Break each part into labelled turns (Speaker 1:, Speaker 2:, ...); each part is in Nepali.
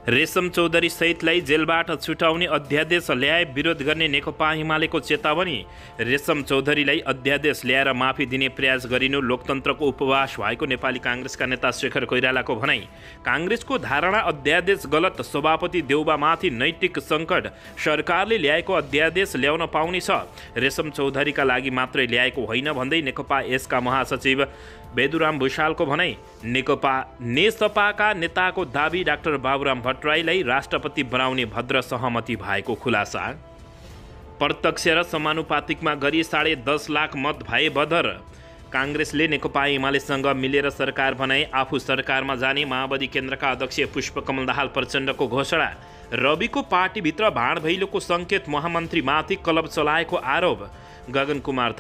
Speaker 1: रेशम चौधरी सहितलाई जेलबाट छुटाउने अध्यादेश ल्याए विरोध गर्ने नेकपा एमालेको चेतावनी। रेशम चौधरीलाई अध्यादेश ल्याएर माफी दिने प्रयास गरिनु लोकतन्त्रको उपवास भएको नेपाली काङ्ग्रेसका नेता शेखर कोइरालाको भनाई। काङ्ग्रेसको धारणा अध्यादेश गलत, सभापति देउबामाथि नैतिक सङ्कट, सरकारले ल्याएको अध्यादेश ल्याउन पाउने छ, रेशम चौधरीका लागि मात्रै ल्याएको होइन भन्दै नेकपा यसका महासचिव बेदुराम भुषालको भनाई। नेसपाका नेताको दाबी, डाक्टर बाबुराम भट्टराईलाई राष्ट्रपति बनाउने भद्र सहमति भएको खुलासा। प्रत्यक्ष र समानुपातिकमा गरी 10.5 लाख मत भए बदर। काङ्ग्रेसले नेकपा एमालेसँग मिलेर सरकार बनाए, आफू सरकारमा जाने माओवादी केन्द्रका अध्यक्ष पुष्पकमल दाहाल प्रचण्डको घोषणा। रविको पार्टीभित्र भाँडभैलोको सङ्केत, महामन्त्रीमाथि क्लब चलाएको आरोप। गगन कुमार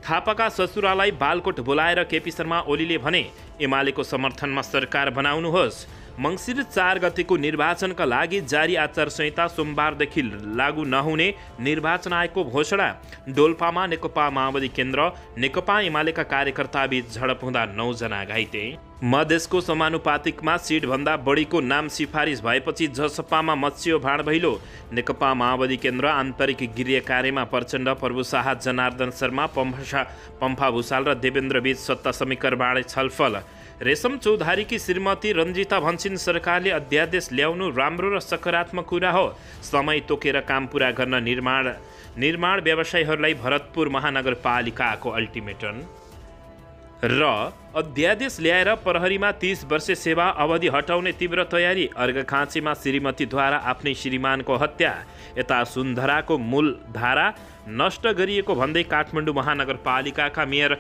Speaker 1: थापाका ससुरालाई बालकोट बोलाएर केपी शर्मा ओलीले भने, एमालेको समर्थनमा सरकार बनाउनुहोस्। मङ्सिर 4 गतेको निर्वाचनका लागि जारी आचार संहिता सोमबारदेखि लागू नहुने निर्वाचन आयोगको घोषणा। डोल्पामा नेकपा माओवादी केन्द्र नेकपा एमालेका कार्यकर्ताबीच झडप हुँदा 9 जना घाइते। मधेसको समानुपातिकमा सिटभन्दा बढीको नाम सिफारिस भएपछि जसपामा मच्चियो भाँडभैलो। नेकपा माओवादी केन्द्र आन्तरिक गृह कार्यमा प्रचण्ड, प्रभु शाह, जनार्दन शर्मा, पम्फा भुषाल र देवेन्द्र बीच सत्ता समीकरण बाँडे छलफल। रेशम चौधरीकी श्रीमती रञ्जिता भन्छिन्, सरकारले अध्यादेश ल्याउनु राम्रो र सकारात्मक कुरा हो। समय तोकेर काम पुरा गर्न निर्माण व्यवसायीहरूलाई भरतपुर महानगरपालिकाको अल्टिमेटम। र अध्यादेश ल्याएर प्रहरीमा 30 वर्ष सेवा अवधि हटाउने तीव्र तयारी। अर्घखाँचीमा श्रीमतीद्वारा आफ्नै श्रीमानको हत्या। यता सुन्धराको मूल धारा नष्ट गरिएको भन्दै काठमाडौँ महानगरपालिकाका मेयर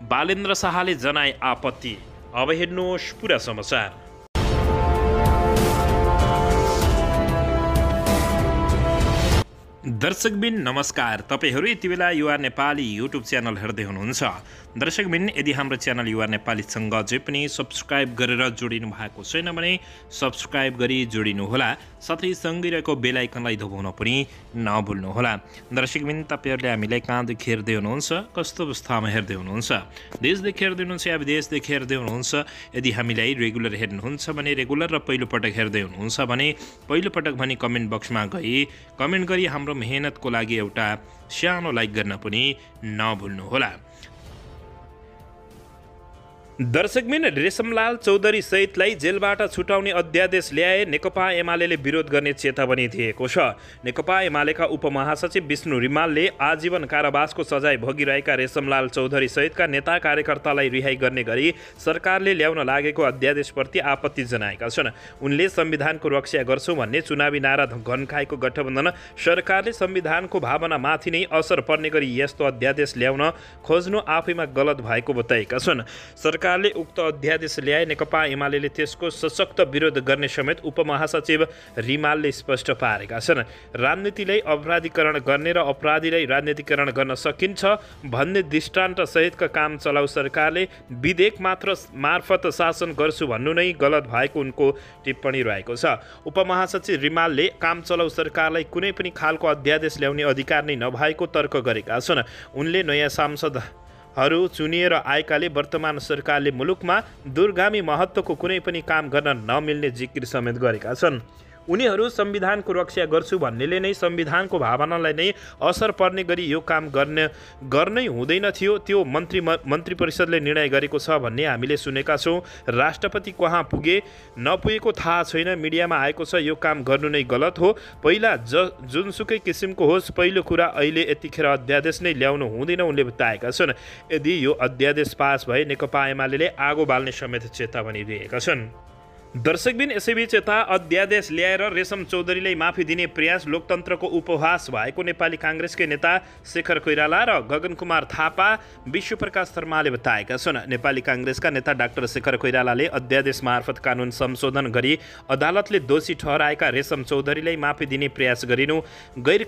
Speaker 1: बालेन्द्र शाहले जनाए आपत्ति। अब हेर्नुहोस् पुरा समाचार। दर्शकबिन नमस्कार, तपाईहरू यति बेला युआर नेपाली युट्युब च्यानल हेर्दै हुनुहुन्छ। दर्शकबिन, यदि हाम्रो च्यानल युआर नेपालीसँग अझै पनि सब्सक्राइब गरेर जोडिनु भएको छैन भने सब्सक्राइब गरी जोडिनुहोला, साथै सँगै रहेको बेल आइकनलाई दबाउन पनि नभुल्नुहोला। दर्शकबिन, तपाईहरूले हामीलाई कहाँदेखि हेर्दै हुनुहुन्छ, कस्तो अवस्थामा हेर्दै हुनुहुन्छ, देशदेखि हेर्दै हुनुहुन्छ या विदेशदेखि हेर्दै हुनुहुन्छ? यदि हामीलाई रेगुलर हेर्नुहुन्छ भने रेगुलर र पहिलोपटक हेर्दै हुनुहुन्छ भने पहिलोपटक भने कमेन्ट बक्समा गई कमेन्ट गरी हाम्रो मेहनतको लागि एउटा सानो लाइक गर्न पनि नभुल्नुहोला। दर्शकबिन, रेशमलाल चौधरी सहितलाई जेलबाट छुटाउने अध्यादेश ल्याए नेकपा एमाले विरोध गर्ने चेतावनी दिएको छ। नेकपा एमालेका उपमहासचिव विष्णु रिमालले आजीवन कारावासको सजाय भोगिरहेका रेशमलाल चौधरी सहितका नेता कार्यकर्तालाई रिहाई गर्ने गरी सरकारले ल्याउन लागेको अध्यादेशप्रति आपत्ति जनाएका छन्। उनले संविधानको रक्षा गर्छौं भन्ने चुनावी नारा घन्काएको गठबन्धन सरकारले संविधानको भावनामाथि नै असर पर्ने गरी यस्तो अध्यादेश ल्याउन खोज्नु आफैमा गलत भएको बताएका छन्। सरकारले उक्त अध्यादेश ल्याए नेकपा एमाले त्यसको सशक्त विरोध गर्ने समेत उपमहासचिव रिमालले स्पष्ट पारेका छन्। राजनीतिलाई अपराधीकरण गर्ने र अपराधीलाई राजनीतिकरण गर्न सकिन्छ भन्ने दृष्टान्त सहितका काम चलाउ सरकारले विधेयक मार्फत शासन गर्छु भन्नु नै गलत भएको उनको टिप्पणी रहेको छ। उपमहासचिव रिमालले काम चलाउ सरकारलाई कुनै पनि खालको अध्यादेश ल्याउने अधिकार नै नभएको तर्क गरेका छन्। उनले नयाँ सांसदहरू चुनिएर आएकाले वर्तमान सरकारले मुलुकमा दूरगामी महत्त्वको कुनै पनि काम गर्न नमिल्ने जिकिर समेत गरेका छन्। उनीहरू संविधानको रक्षा गर्छु भन्नेले नै संविधानको भावनालाई नै असर पर्ने गरी यो काम गर्नै हुँदैन थियो, त्यो मन्त्री परिषदले निर्णय गरेको छ भन्ने हामीले सुनेका छौँ। राष्ट्रपति कहाँ पुगे नपुगेको थाहा छैन, मिडियामा आएको छ यो काम गर्नु नै गलत हो। पहिला जुनसुकै किसिमको होस्, पहिलो कुरा अहिले यतिखेर अध्यादेश नै ल्याउनु हुँदैन उनले बताएका छन्। यदि यो अध्यादेश पास भए नेकपा एमाले आगो बाल्ने समेत चेतावनी दिएका छन्। दर्शकबिन, यसैबीच यता अध्यादेश ल्याएर रेशम चौधरीलाई माफी दिने प्रयास लोकतन्त्रको उपहास भएको नेपाली काङ्ग्रेसकै नेता शेखर कोइराला र गगन कुमार थापा विश्वप्रकाश शर्माले बताएका छन्। नेपाली काङ्ग्रेसका नेता डाक्टर शेखर कोइरालाले अध्यादेश मार्फत कानुन संशोधन गरी अदालतले दोषी ठहराएका रेशम चौधरीलाई माफी दिने प्रयास गरिनु गैर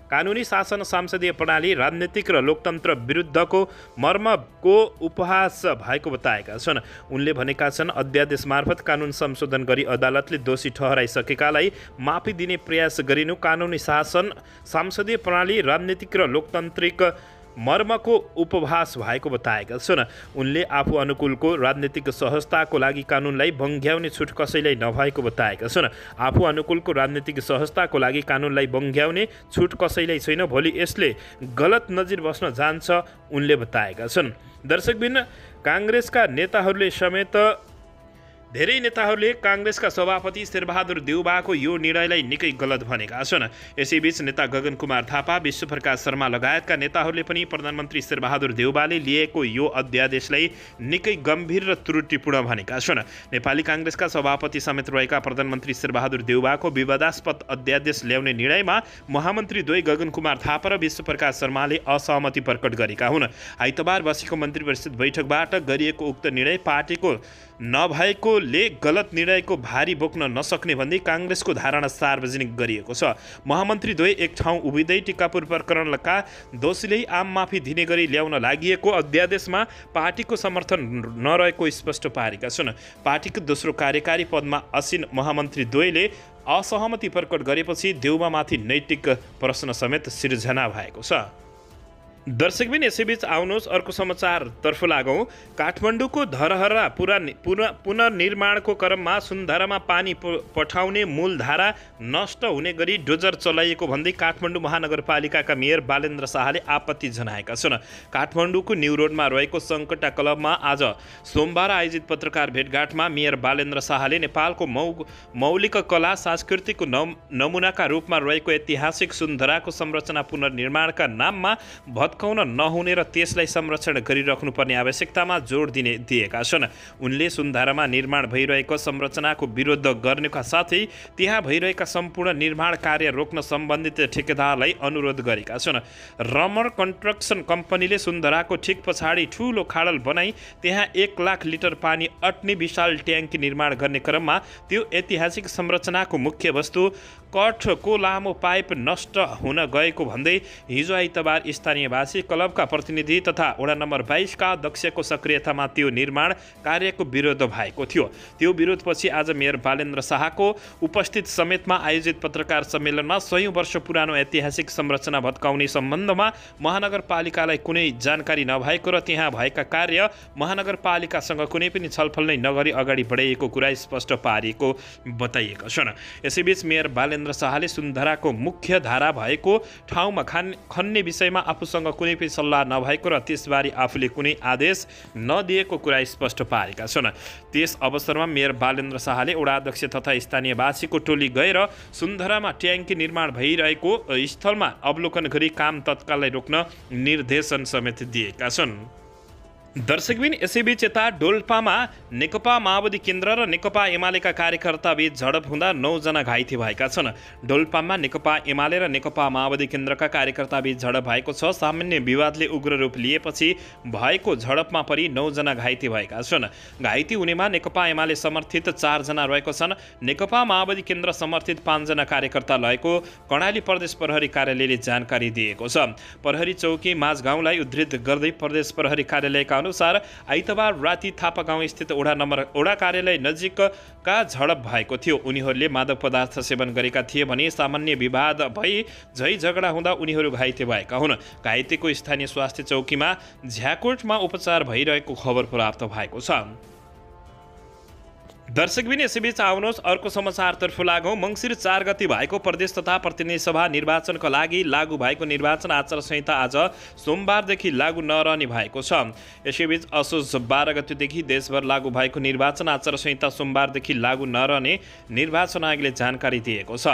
Speaker 1: कानुनी शासन, संसदीय प्रणाली, राजनीतिक र लोकतन्त्र विरुद्धको मर्मको उपहास भएको बताएका छन्। उनले भनेका छन्, अध्यादेश मार्फत कानुन संशोधन गरी अदालतले दोषी ठहराइसकेकालाई माफी दिने प्रयास गरिनु कानुनी शासन, संसदीय प्रणाली, राजनीतिक र लोकतान्त्रिक मर्मको उपभास भएको बताएका छन्। उनले आफू अनुकूलको राजनीतिक सहजताको लागि कानुनलाई बङ्ग्याउने छुट कसैलाई नभएको बताएका छन्। आफू अनुकूलको राजनीतिक सहजताको लागि कानुनलाई बङ्ग्याउने छुट कसैलाई छैन, भोलि यसले गलत नजिर बस्न जान्छ उनले बताएका छन्। दर्शकबिन, काङ्ग्रेसका नेताहरूले समेत धेरै नेताहरूले काङ्ग्रेसका सभापति शेरबहादुर देउबाको यो निर्णयलाई निकै गलत भनेका छन्। यसैबीच नेता गगन कुमार थापा, विश्वप्रकाश शर्मा लगायतका नेताहरूले पनि प्रधानमन्त्री शेरबहादुर देउबाले लिएको यो अध्यादेशलाई निकै गम्भीर र त्रुटिपूर्ण भनेका छन्। नेपाली काङ्ग्रेसका सभापति समेत रहेका प्रधानमन्त्री शेरबहादुर देउबाको विवादास्पद अध्यादेश ल्याउने निर्णयमा महामन्त्री द्वय गगन कुमार थापा र विश्वप्रकाश शर्माले असहमति प्रकट गरेका हुन्। आइतबार बसेको मन्त्री परिषद बैठकबाट गरिएको उक्त निर्णय पार्टीको नभएकोले गलत निर्णयको भारी बोक्न नसक्ने भन्दै काङ्ग्रेसको धारणा सार्वजनिक गरिएको छ। महामन्त्री द्वय एक ठाउँ उभिँदै टिकापुर प्रकरणका दोषीले आम माफी दिने गरी ल्याउन लागि अध्यादेशमा पार्टीको समर्थन नरहेको स्पष्ट पारेका छन्। पार्टीको दोस्रो कार्यकारी पदमा आसीन महामन्त्री द्वयले असहमति प्रकट गरेपछि देउबामाथि नैतिक प्रश्न समेत सिर्जना भएको छ। दर्शकबिन, यसैबीच आउनुहोस् अर्को समाचारतर्फ लागौँ। काठमाडौँको धरहरा पुनर्निर्माणको क्रममा सुन्धारामा पानी पठाउने मूलधारा नष्ट हुने गरी डोजर चलाइएको भन्दै काठमाडौँ महानगरपालिकाका मेयर बालेन्द्र शाहले आपत्ति जनाएका छन्। काठमाडौँको न्यू रोडमा रहेको सङ्कटा क्लबमा आज सोमबार आयोजित पत्रकार भेटघाटमा मेयर बालेन्द्र शाहले नेपालको मौलिक कला सांस्कृतिक नमुनाका रूपमा रहेको ऐतिहासिक सुन्धाराको संरचना पुनर्निर्माणका नाममा भत्काउन नहुने र त्यसलाई संरक्षण गरिराख्नुपर्ने आवश्यकतामा जोड दिएका छन्। उनले सुन्धारामा निर्माण भइरहेको संरचनाको विरोध गर्नुका साथै त्यहाँ भइरहेका सम्पूर्ण निर्माण कार्य रोक्न सम्बन्धित ठेकेदारलाई अनुरोध गरेका छन्। रमण कन्स्ट्रक्सन कम्पनीले सुन्धाराको ठिक पछाडि ठूलो खाडल बनाई त्यहाँ 1 लाख लिटर पानी अट्ने विशाल ट्याङ्की निर्माण गर्ने क्रममा त्यो ऐतिहासिक संरचनाको मुख्य वस्तु कठको लामो पाइप नष्ट हुन गएको भन्दै हिजो आइतबार स्थानीयवासी क्लबका प्रतिनिधि तथा वडा नम्बर 22 का अध्यक्षको सक्रियतामा त्यो निर्माण कार्यको विरोध भएको थियो। त्यो विरोधपछि आज मेयर बालेन्द्र शाहको उपस्थित समेतमा आयोजित पत्रकार सम्मेलनमा 100 वर्ष पुरानो ऐतिहासिक संरचना भत्काउने सम्बन्धमा महानगरपालिकालाई कुनै जानकारी नभएको र त्यहाँ भएका कार्य महानगरपालिकासँग कुनै पनि छलफल नै नगरी अगाडि बढाइएको कुरा स्पष्ट पारिएको बताइएका छन्। यसैबीच मेयर बालेन्द्र शाहले सुन्धाराको मुख्य धारा भएको ठाउँमा खन्ने विषयमा आफूसँग कुनै पनि सल्लाह नभएको र त्यसबारे आफूले कुनै आदेश नदिएको कुरा स्पष्ट पारेका छन्। त्यस अवसरमा मेयर बालेन्द्र शाहले वडा अध्यक्ष तथा स्थानीयवासीको टोली गएर सुन्धारामा ट्याङ्की निर्माण भइरहेको स्थलमा अवलोकन गरी काम तत्कालै रोक्न निर्देशन समेत दिएका छन्। दर्शकबिन, यसैबीच यता डोल्पामा नेकपा माओवादी केन्द्र र नेकपा एमालेका कार्यकर्ताबीच झडप हुँदा 9 जना घाइते भएका छन्। डोल्पामा नेकपा एमाले र नेकपा माओवादी केन्द्रका कार्यकर्ताबीच झडप भएको छ। सामान्य विवादले उग्र रूप लिएपछि भएको झडपमा परि 9 जना घाइते भएका छन्। घाइते हुनेमा नेकपा एमाले समर्थित 4 जना रहेको छन्। नेकपा माओवादी केन्द्र समर्थित 5 जना कार्यकर्ता रहेको कर्णाली प्रदेश प्रहरी कार्यालयले जानकारी दिएको छ। प्रहरी चौकी माझगाउँलाई उद्धृत गर्दै प्रदेश प्रहरी कार्यालयका अनुसार आइतबार राति थापागाउँ स्थित वडा कार्यालय नजिकका झडप भएको थियो। उनीहरूले मादक पदार्थ सेवन गरेका थिए भने सामान्य विवाद भई झै झगडा हुँदा उनीहरू घाइते भएका हुन्। घाइतेको स्थानीय स्वास्थ्य चौकीमा झ्याकोटमा उपचार भइरहेको खबर प्राप्त भएको छ। दर्शकबिन, यसैबीच आउनुहोस् अर्को समाचारतर्फ लागौँ। मङ्सिर 4 गते भएको प्रदेश तथा प्रतिनिधि सभा निर्वाचनका लागि लागू भएको निर्वाचन आचार संहिता आज सोमबारदेखि लागू नरहने भएको छ। यसैबीच असोज 12 गतेदेखि देशभर लागू भएको निर्वाचन आचार संहिता सोमबारदेखि लागू नरहने निर्वाचन आयोगले जानकारी दिएको छ।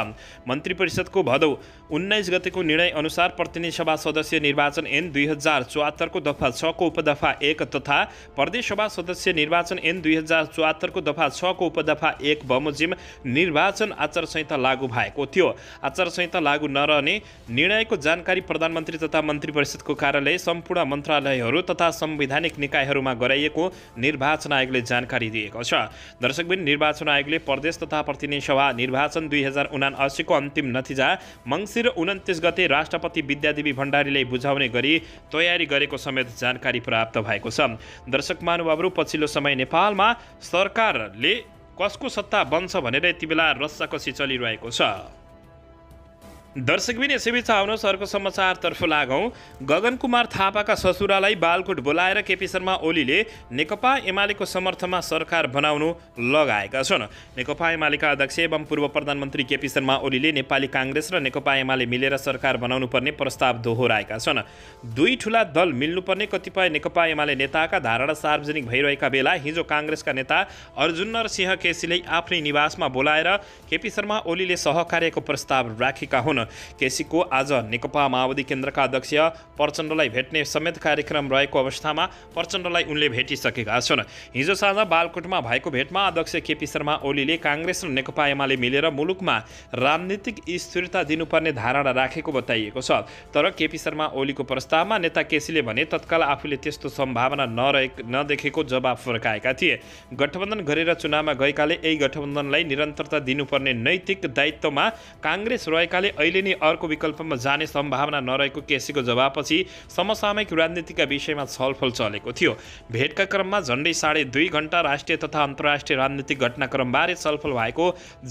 Speaker 1: मन्त्री परिषदको भदौ 19 गतेको निर्णय अनुसार प्रतिनिधि सभा सदस्य निर्वाचन ऐन 2074 को दफा 6 को उपदफा 1 तथा प्रदेश सभा सदस्य निर्वाचन ऐन 2074 को दफा 6 को उपदफा 1 बमोजिम निर्वाचन आचार संहिता लागू भएको थियो। आचार संहिता लागू नरहने निर्णयको जानकारी प्रधानमन्त्री तथा मन्त्री परिषदको कार्यालय, सम्पूर्ण मन्त्रालयहरू तथा संवैधानिक निकायहरूमा गराइएको निर्वाचन आयोगले जानकारी दिएको छ। दर्शकबिन, निर्वाचन आयोगले प्रदेश तथा प्रतिनिधि सभा निर्वाचन 2079 को अन्तिम नतिजा मङ्सिर 29 गते राष्ट्रपति विद्यादेवी भण्डारीलाई बुझाउने गरी तयारी गरेको समेत जानकारी प्राप्त भएको छ। दर्शक महानुभावहरू, पछिल्लो समय नेपालमा सरकारले कसको सत्ता बन्छ भनेर यति बेला रस्साकसी चलिरहेको छ। दर्शकबिन यसैबीच आउनुहोस् अर्को समाचारतर्फ लागौँ। गगन कुमार थापाका ससुरालाई बालकोट बोलाएर केपी शर्मा ओलीले नेकपा एमालेको समर्थनमा सरकार बनाउनु लगाएका छन्। नेकपा एमालेका अध्यक्ष एवं पूर्व प्रधानमन्त्री केपी शर्मा ओलीले नेपाली काङ्ग्रेस र नेकपा एमाले मिलेर सरकार बनाउनु पर्ने प्रस्ताव दोहोऱ्याएका छन्। दुई ठूला दल मिल्नुपर्ने कतिपय नेकपा एमाले नेताका धारणा सार्वजनिक भइरहेका बेला हिजो काङ्ग्रेसका नेता अर्जुन नरसिंह केसीले आफ्नै निवासमा बोलाएर केपी शर्मा ओलीले सहकार्यको प्रस्ताव राखेका हुन्। केसीको आज नेकपा माओवादी केन्द्रका अध्यक्ष प्रचण्डलाई भेट्ने समेत कार्यक्रम रहेको अवस्थामा प्रचण्डलाई उनले भेटिसकेका छन्। हिजो साँझ बालकोटमा भएको भेटमा अध्यक्ष केपी शर्मा ओलीले काङ्ग्रेस र नेकपा एमाले मिलेर मुलुकमा राजनीतिक स्थिरता दिनुपर्ने धारणा राखेको बताइएको छ। तर केपी शर्मा ओलीको प्रस्तावमा नेता केसीले भने तत्काल आफूले त्यस्तो सम्भावना नदेखेको जवाफ फर्काएका थिए। गठबन्धन गरेर चुनावमा गएकाले यही गठबन्धनलाई निरन्तरता दिनुपर्ने नैतिक दायित्वमा काङ्ग्रेस रहेकाले अहिले नै अर्को विकल्पमा जाने सम्भावना नरहेको केसीको जवाबपछि समसामयिक राजनीतिका विषयमा छलफल चलेको थियो। भेटका क्रममा झन्डै 2.5 घण्टा राष्ट्रिय तथा अन्तर्राष्ट्रिय राजनीतिक घटनाक्रमबारे छलफल भएको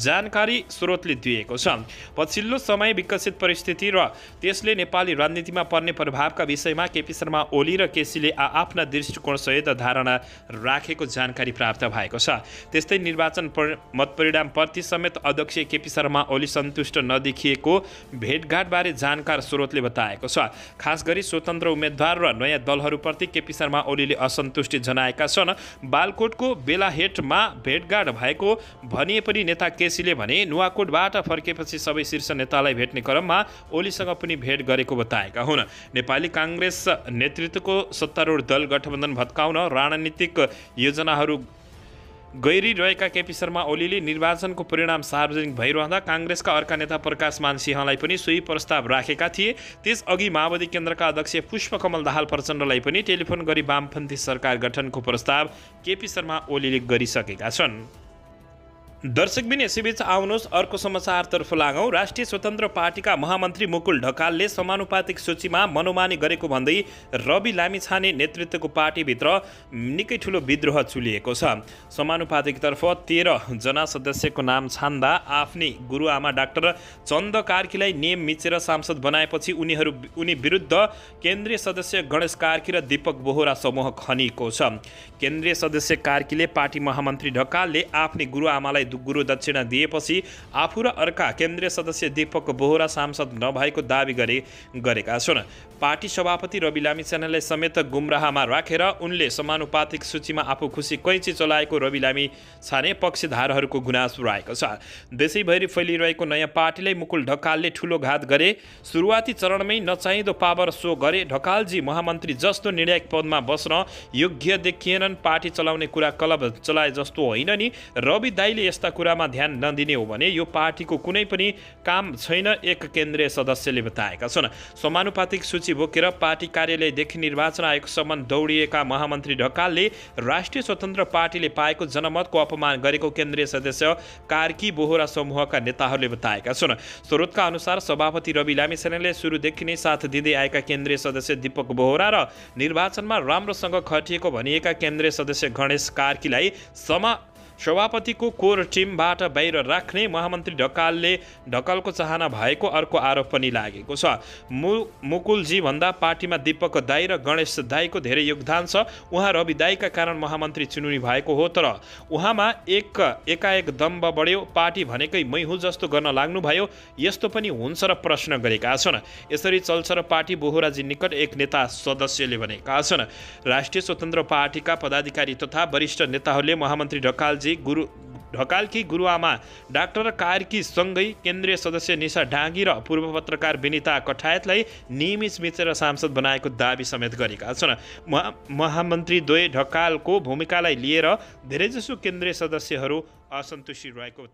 Speaker 1: जानकारी स्रोतले दिएको छ। पछिल्लो समय विकसित परिस्थिति र त्यसले नेपाली राजनीतिमा पर्ने प्रभावका विषयमा केपी शर्मा ओली र केसीले आफ्ना दृष्टिकोणसहित धारणा राखेको जानकारी प्राप्त भएको छ। त्यस्तै निर्वाचन मतपरिणामप्रति समेत अध्यक्ष केपी शर्मा ओली सन्तुष्ट नदेखिएको भेटघाटबारे जानकार स्रोतले बताएको छ। खास गरी स्वतन्त्र उम्मेद्वार र नयाँ दलहरूप्रति केपी शर्मा ओलीले असन्तुष्टि जनाएका छन्। बालकोटको बेलाहेटमा भेटघाट भएको भनिए पनि नेता केसीले भने नुवाकोटबाट फर्केपछि सबै शीर्ष नेतालाई भेट्ने क्रममा ओलीसँग पनि भेट गरेको बताएका हुन्। नेपाली काङ्ग्रेस नेतृत्वको सत्तारूढ दल गठबन्धन भत्काउन रणनीतिक योजनाहरू गइरहेका केपी शर्मा ओलीले निर्वाचनको परिणाम सार्वजनिक भइरहँदा काङ्ग्रेसका अर्का नेता प्रकाश मान सिंहलाई पनि सोही प्रस्ताव राखेका थिए। त्यसअघि माओवादी केन्द्रका अध्यक्ष पुष्पकमल दाहाल प्रचण्डलाई पनि टेलिफोन गरी वामपन्थी सरकार गठनको प्रस्ताव केपी शर्मा ओलीले गरिसकेका छन्। दर्शकबिन यसैबीच आउनुहोस् अर्को समाचारतर्फ लागौँ। राष्ट्रिय स्वतन्त्र पार्टीका महामन्त्री मुकुल ढकालले समानुपातिक सूचीमा मनोमानी गरेको भन्दै रवि लामिछाने नेतृत्वको पार्टीभित्र निकै ठुलो विद्रोह चुलिएको छ। समानुपातिकतर्फ 13 जना सदस्यको नाम छान्दा आफ्नै गुरुआमा डाक्टर चन्द कार्कीलाई नियम मिचेर सांसद बनाएपछि उनी विरुद्ध केन्द्रीय सदस्य गणेश कार्की र दीपक बोहरा समूह खनिएको छ। केन्द्रीय सदस्य कार्कीले पार्टी महामन्त्री ढकालले आफ्नै गुरुआमालाई गुरु दक्षिणा दिएपछि आफू र अर्का केन्द्रीय सदस्य दीपक बोहरा सांसद नभएको दावी गरेका छन्। पार्टी सभापति रवि लामिछानेलाई समेत गुमराहमा राखेर उनले समानुपातिक सूचीमा आफू खुसी कैँची चलाएको रवि लामिछाने पक्षधारहरूको गुनासो रहेको छ। देशैभरि फैलिरहेको नयाँ पार्टीलाई मुकुल ढकालले ठुलो घात गरे। सुरुवाती चरणमै नचाहिँदो पावर सो गरे। ढकालजी महामन्त्री जस्तो निर्णायक पदमा बस्न योग्य देखिएनन्। पार्टी चलाउने कुरा क्लब चलाए जस्तो होइन नि। रवि दाइले यस्ता कुरामा ध्यान नदिने हो भने यो पार्टीको कुनै पनि काम छैन, एक केन्द्रीय सदस्यले बताएका छन्। समानुपातिक सूची बोकेर पार्टी कार्यालयदेखि निर्वाचन आयोगसम्म दौडिएका महामन्त्री ढकालले राष्ट्रिय स्वतन्त्र पार्टीले पाएको जनमतको अपमान गरेको केन्द्रीय सदस्य कार्की बोहरा समूहका नेताहरूले बताएका छन्। स्रोतका अनुसार सभापति रवि लामिछानेले सुरुदेखि नै साथ दिँदै आएका केन्द्रीय सदस्य दीपक बोहरा र निर्वाचनमा राम्रोसँग खटिएको भनिएका केन्द्रीय सदस्य गणेश कार्कीलाई सभापतिको कोर टिमबाट बाहिर राख्ने महामन्त्री ढकालको चाहना भएको अर्को आरोप पनि लागेको छ। मुकुलजी भन्दा पार्टीमा दीपक दाई र गणेश दाईको धेरै योगदान छ। उहाँ रवि दाईका कारण महामन्त्री चुनिनु भएको हो, तर उहाँमा एकाएक दम्ब बढ्यो। पार्टी भनेकै मै हुँ जस्तो गर्न लाग्नुभयो। यस्तो पनि हुन्छ र प्रश्न गरेका छन्। यसरी चल्छ र पार्टी बोहराजी निकट एक नेता सदस्यले भनेका छन्। राष्ट्रिय स्वतन्त्र पार्टीका पदाधिकारी तथा वरिष्ठ नेताहरूले महामन्त्री ढकालकी गुरुआमा डाक्टर कार्की सँगै केन्द्रीय सदस्य निशा डाँगी र पूर्व पत्रकार विनिता कठायतलाई नियमित मिचेर सांसद बनाएको दावी समेत गरेका छन्। महामन्त्री द्वय ढकालको भूमिकालाई लिएर धेरैजसो केन्द्रीय सदस्यहरू असन्तुष्टि रहेको